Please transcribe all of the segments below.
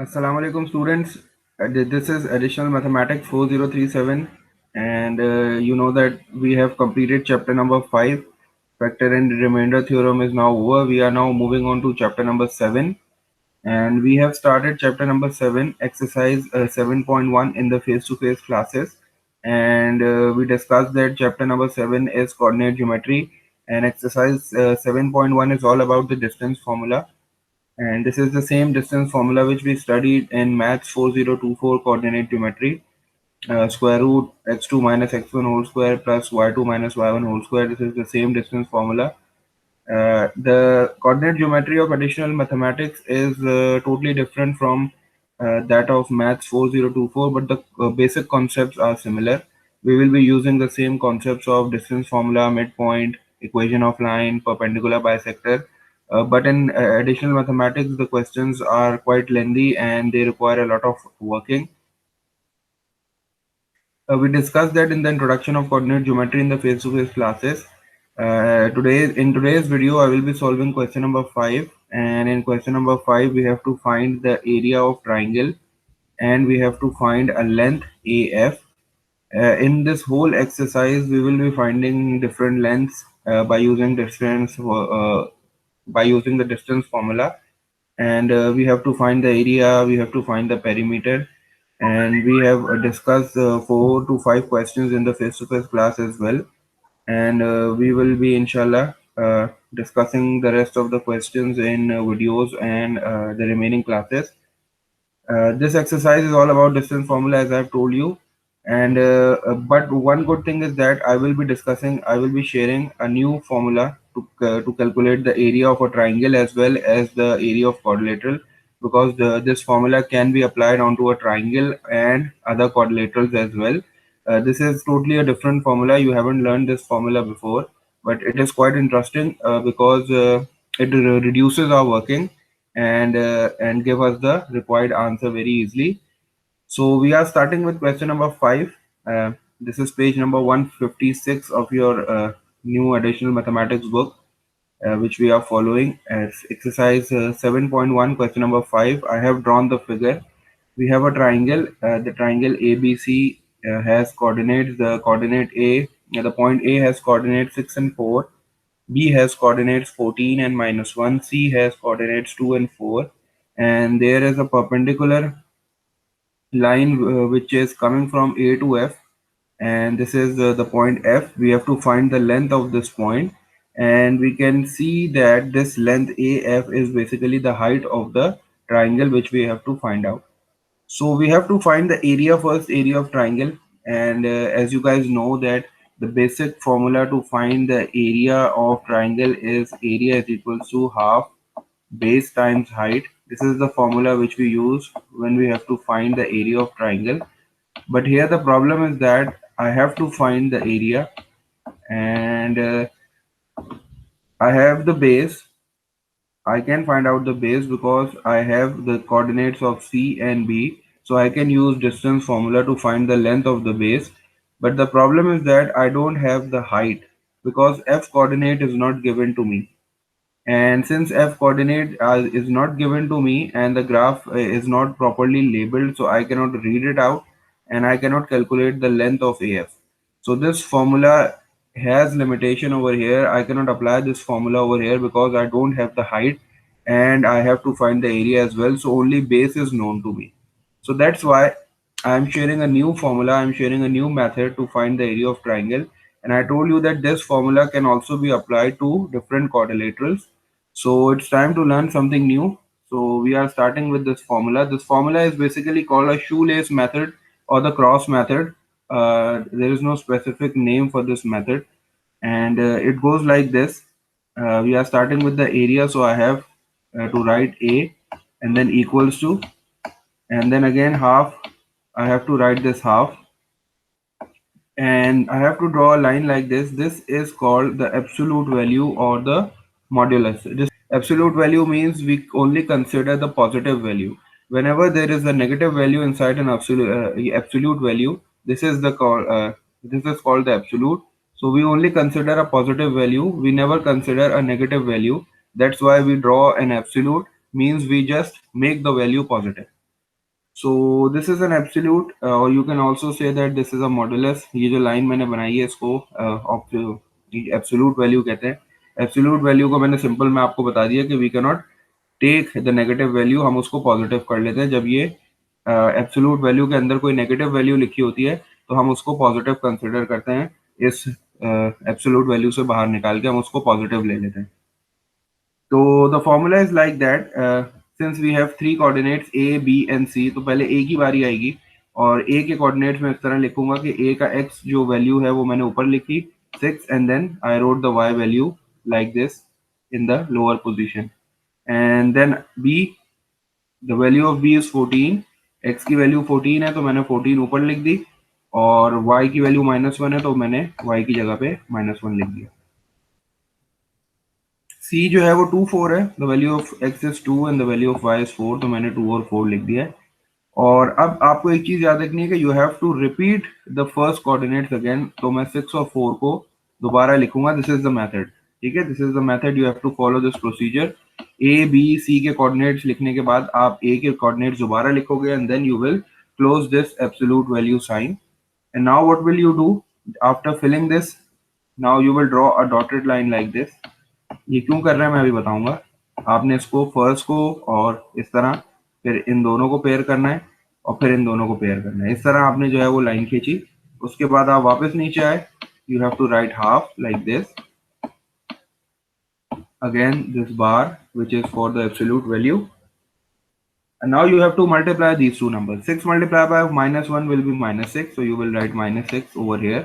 Assalamu alaikum students. This is additional mathematics 4037 and you know that we have completed chapter number 5. Factor and remainder theorem is now over. We are now moving on to chapter number 7 and we have started chapter number 7 exercise 7.1 in the face-to-face classes, and we discussed that chapter number 7 is coordinate geometry and exercise 7.1 is all about the distance formula. And this is the same distance formula which we studied in Maths 4024 coordinate geometry. Square root x2 minus x1 whole square plus y2 minus y1 whole square. This is the same distance formula. The coordinate geometry of additional mathematics is totally different from that of Maths 4024, but the basic concepts are similar. We will be using the same concepts of distance formula, midpoint, equation of line, perpendicular bisector. But in additional mathematics, the questions are quite lengthy and they require a lot of working. We discussed that in the introduction of coordinate geometry in the face-to-face classes. In today's video, I will be solving question number 5, and in question number 5, we have to find the area of triangle and we have to find a length AF. In this whole exercise, we will be finding different lengths by using the distance formula, and we have to find the area, we have to find the perimeter, and we have discussed 4 to 5 questions in the face-to-face class as well, and we will be inshallah discussing the rest of the questions in videos and the remaining classes. This exercise is all about distance formula, as I've told you, and but one good thing is that I will be sharing a new formula to calculate the area of a triangle as well as the area of quadrilateral, because this formula can be applied onto a triangle and other quadrilaterals as well. This is totally a different formula. You haven't learned this formula before, but it is quite interesting because it reduces our working and give us the required answer very easily. So we are starting with question number 5. This is page number 156 of your new additional mathematics book, which we are following as exercise 7.1, question number 5. I have drawn the figure. We have a triangle. The triangle ABC has coordinates. The coordinate A, the point A has coordinates 6 and 4. B has coordinates 14 and -1. C has coordinates 2 and 4. And there is a perpendicular line which is coming from A to F. And this is the point F. We have to find the length of this point. And we can see that this length AF is basically the height of the triangle which we have to find out. So we have to find the area first, area of triangle. And as you guys know that the basic formula to find the area of triangle is area is equals to half base times height. This is the formula which we use when we have to find the area of triangle. But here the problem is that I have to find the area, and I have the base. I can find out the base because I have the coordinates of C and B. So I can use distance formula to find the length of the base. But the problem is that I don't have the height because F coordinate is not given to me. And since F coordinate is not given to me and the graph is not properly labeled, so I cannot read it out and I cannot calculate the length of AF. So this formula has limitation over here. I cannot apply this formula over here because I don't have the height and I have to find the area as well. So only base is known to me. So that's why I'm sharing a new formula. I'm sharing a new method to find the area of triangle. And I told you that this formula can also be applied to different quadrilaterals. So it's time to learn something new. So we are starting with this formula. This formula is basically called a shoelace method or the cross method. There is no specific name for this method, and it goes like this. We are starting with the area, so I have to write A and then equals to, and then again half. I have to write this half, and I have to draw a line like this. This is called the absolute value or the modulus. This absolute value means we only consider the positive value. Whenever there is a negative value inside an absolute value, this is called the absolute. So we only consider a positive value. We never consider a negative value. That's why we draw an absolute, means we just make the value positive. So this is an absolute, or you can also say that this is a modulus. ये जो line मैंने बनाई है इसको absolute value कहते हैं. Absolute value को मैंने सिंपल में आपको बता दिया कि we can not take the negative value, हम उसको पॉजिटिव कर लेते हैं. जब ये एब्सोल्यूट वैल्यू के अंदर कोई नेगेटिव वैल्यू लिखी होती है तो हम उसको पॉजिटिव कंसिडर करते हैं. इस एब्सोल्यूट वैल्यू से बाहर निकाल के हम उसको पॉजिटिव ले लेते हैं. तो the formula is like that, since we have three coordinates A B and C, तो पहले ए की बारी आएगी और ए के कोऑर्डिनेट्स में इस तरह लिखूंगा कि ए का एक्स जो वैल्यू है वो मैंने ऊपर लिखी 6 and then I wrote the Y value like this in the lower position. And then B, the value of B is 14. X की वैल्यू 14 है तो मैंने 14 ऊपर लिख दी, और y की वैल्यू -1 है तो मैंने y की जगह पे -1 लिख दिया. c जो है वो 2 4 है. The value of x is 2 and the value of y is 4, तो मैंने 2 और 4 लिख दिया है. और अब आपको एक चीज याद रखनी है कि you have to repeat the first coordinates again. तो मैं 6 और 4 को दोबारा लिखूंगा. This is the method. ठीक है, this is the method. You have to follow this procedure. A B C के कोऑर्डिनेट्स लिखने के बाद आप ए के कोऑर्डिनेट्स दोबारा लिखोगे and then you will close this absolute value sign. And now what will you do after filling this? Now you will draw a dotted line like this. ये क्यों कर रहे हैं मैं अभी बताऊंगा. आपने इसको फर्स्ट को और इस तरह, फिर इन दोनों को पेयर करना है और फिर इन दोनों को पेयर करना है. इस तरह आपने जो है वो लाइन खींची. उसके बाद आप वापस नीचे आए. You have to write half like this. Again this bar which is for the absolute value. And now you have to multiply these two numbers. 6 multiplied by -1 will be -6. So you will write -6 over here.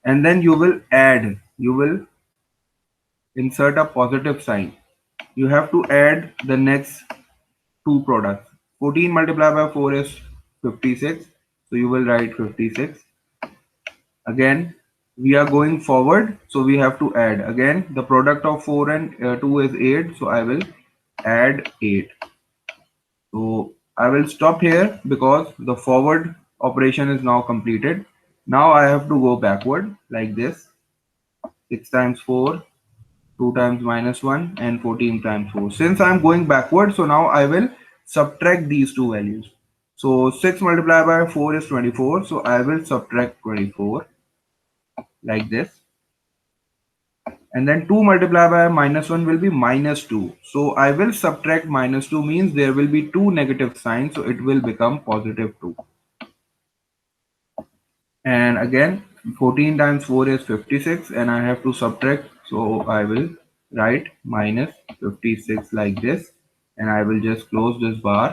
And then you will add, you will insert a positive sign. You have to add the next two products. 14 multiplied by 4 is 56. So you will write 56. Again, we are going forward. So we have to add. Again, the product of 4 and 2 is 8. So I will add 8. So I will stop here because the forward operation is now completed. Now I have to go backward like this. 6 times 4, 2 times -1 and 14 times 4. Since I'm going backward, so now I will subtract these two values. So 6 multiplied by 4 is 24. So I will subtract 24 like this. And then 2 multiplied by -1 will be -2. So I will subtract -2 means there will be two negative signs. So it will become +2. And again, 14 times 4 is 56 and I have to subtract. So I will write -56 like this and I will just close this bar.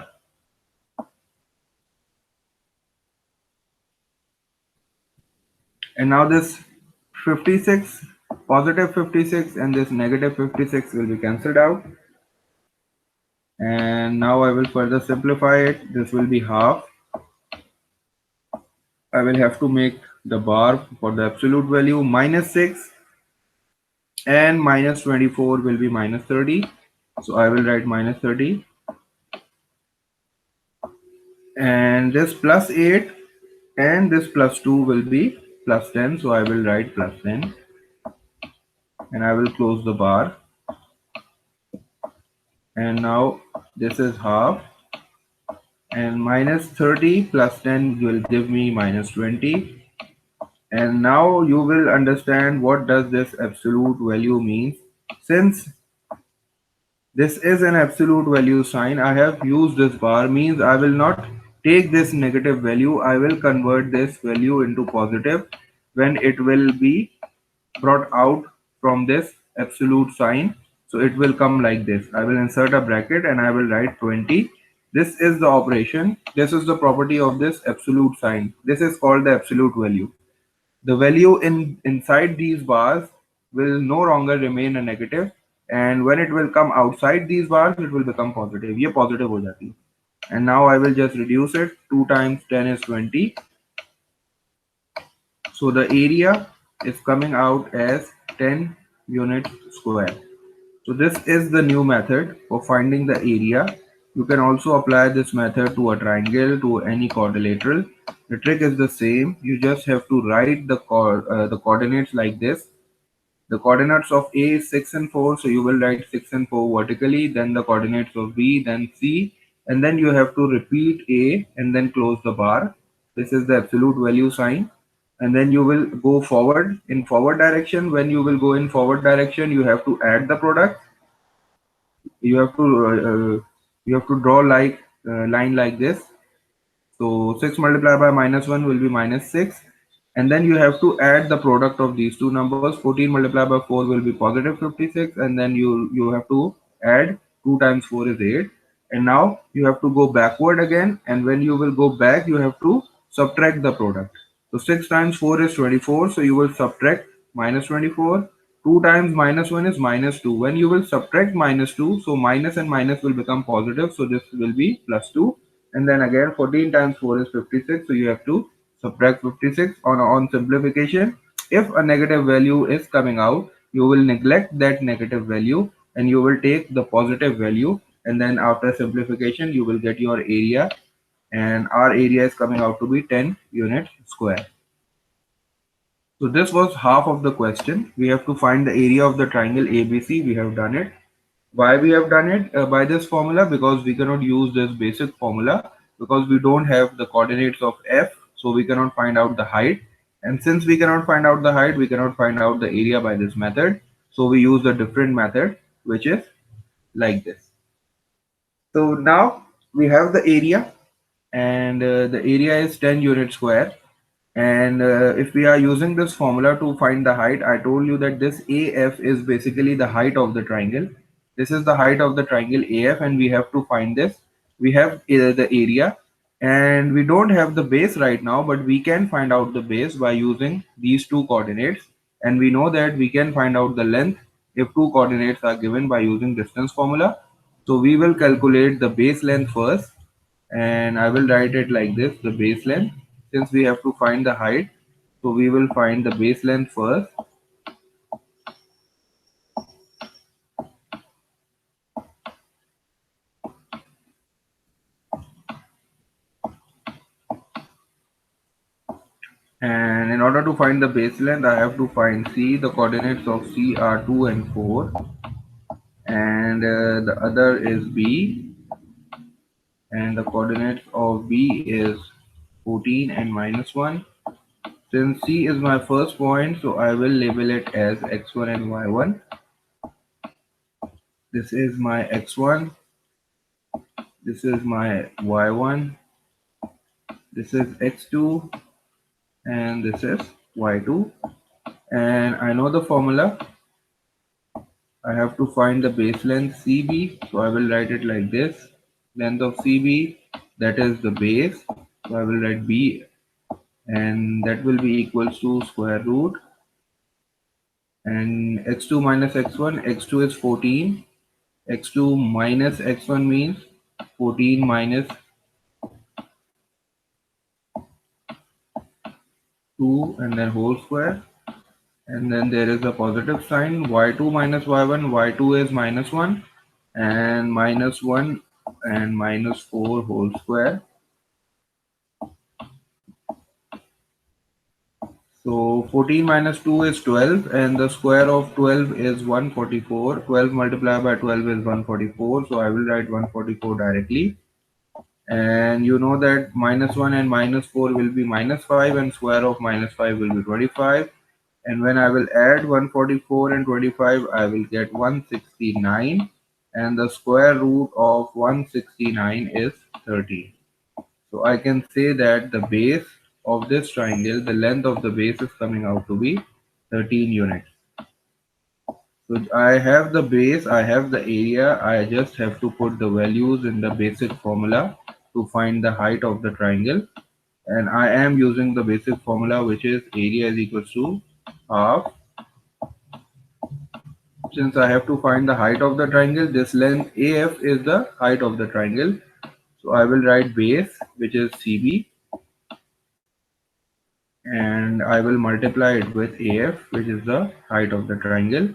And now this 56, positive 56 and this negative 56 will be cancelled out. And now I will further simplify it. This will be half. I will have to make the bar for the absolute value -6 and -24 will be -30. So I will write -30. And this +8 and this +2 will be +10. So I will write +10 and I will close the bar. And now this is half, and -30 plus 10 will give me -20. And now you will understand what does this absolute value means. Since this is an absolute value sign, I have used this bar, means I will not take this negative value. I will convert this value into positive when it will be brought out from this absolute sign. So it will come like this. I will insert a bracket and I will write 20. This is the operation. This is the property of this absolute sign. This is called the absolute value. The value inside these bars will no longer remain a negative, and when it will come outside these bars, it will become positive. ये positive हो जाती है. And now I will just reduce it. 2 times 10 is 20. So the area is coming out as 10 units square. So this is the new method for finding the area. You can also apply this method to a triangle, to any quadrilateral. The trick is the same. You just have to write the coordinates like this. The coordinates of A is 6 and 4, so you will write 6 and 4 vertically. Then the coordinates of B, then C, and then you have to repeat A and then close the bar. This is the absolute value sign, and then you will go forward in forward direction. When you will go in forward direction, you have to add the product. You have to draw like line like this. So 6 multiplied by -1 will be -6. And then you have to add the product of these two numbers. 14 multiplied by 4 will be positive 56. And then you have to add 2 times 4 is 8. And now you have to go backward again. And when you will go back, you have to subtract the product. So 6 times 4 is 24. So you will subtract -24. 2 times -1 is -2. When you will subtract -2, so minus and minus will become positive. So this will be +2. And then again 14 times 4 is 56. So you have to subtract 56 on simplification. If a negative value is coming out, you will neglect that negative value and you will take the positive value, and then after simplification you will get your area, and our area is coming out to be 10 units square. So this was half of the question. We have to find the area of the triangle ABC. We have done it. Why we have done it by this formula? Because we cannot use this basic formula because we don't have the coordinates of f, so we cannot find out the height. And since we cannot find out the height, we cannot find out the area by this method. So we use a different method, which is like this. So now we have the area, and the area is 10 units square. And if we are using this formula to find the height, I told you that this AF is basically the height of the triangle. This is the height of the triangle AF, and we have to find this. We have the area, and we don't have the base right now, but we can find out the base by using these two coordinates. And we know that we can find out the length if two coordinates are given by using distance formula. So we will calculate the base length first, and I will write it like this: the base length. Since we have to find the height, so we will find the base length first. And in order to find the base length, I have to find C. The coordinates of C are 2 and 4, and the other is B, and the coordinates of B is 14 and -1. Since C is my first point, so I will label it as x1 and y1. This is my x1, this is my y1, this is x2, and this is y2. And I know the formula. I have to find the base length CB, so I will write it like this: length of CB, that is the base, so I will write B, and that will be equals to square root, and x2 minus x1, x2 is 14, x2 minus x1 means 14 minus 2 and then whole square, and then there is a positive sign. Y2 minus y1, y2 is -1, and -1 and -4 whole square. So 14 minus 2 is 12, and the square of 12 is 144. 12 multiplied by 12 is 144, so I will write 144 directly. And you know that -1 and -4 will be -5, and square of -5 will be 25. And when I will add 144 and 25, I will get 169, and the square root of 169 is 13. So I can say that the base of this triangle, the length of the base is coming out to be 13 units. So I have the base, I have the area, I just have to put the values in the basic formula to find the height of the triangle. And I am using the basic formula, which is area is equals to half. Since I have to find the height of the triangle, this length AF is the height of the triangle. So I will write base, which is CB, and I will multiply it with AF, which is the height of the triangle.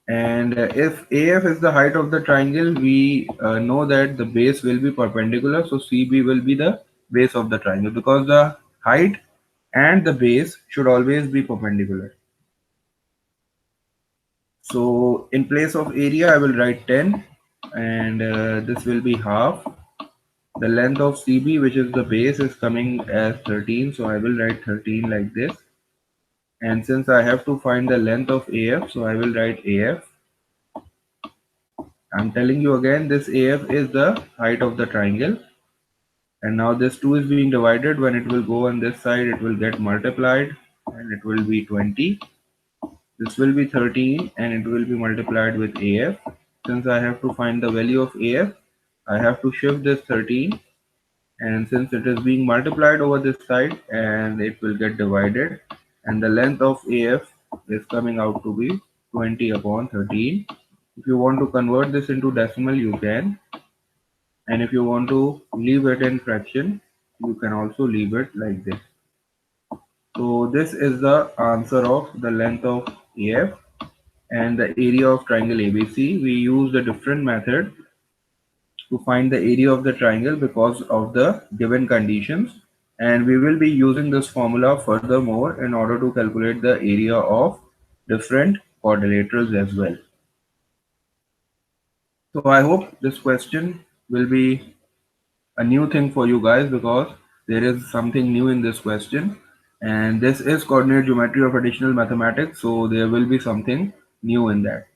And if AF is the height of the triangle, we know that the base will be perpendicular. So CB will be the base of the triangle, because the height and the base should always be perpendicular. So in place of area, I will write 10, and this will be half. The length of CB, which is the base, is coming as 13. So I will write 13 like this. And since I have to find the length of AF, so I will write AF. I'm telling you again, this AF is the height of the triangle. And now this 2 is being divided. When it will go on this side, it will get multiplied and it will be 20. This will be 13 and it will be multiplied with AF. Since I have to find the value of AF, I have to shift this 13, and since it is being multiplied over this side and it will get divided, and the length of AF is coming out to be 20 upon 13. If you want to convert this into decimal, you can, and if you want to leave it in fraction, you can also leave it like this. So this is the answer of the length of AF and the area of triangle ABC. We used a different method to find the area of the triangle because of the given conditions, and we will be using this formula furthermore in order to calculate the area of different quadrilaterals as well. So I hope this question will be a new thing for you guys because there is something new in this question, and this is coordinate geometry of additional mathematics, so there will be something new in that.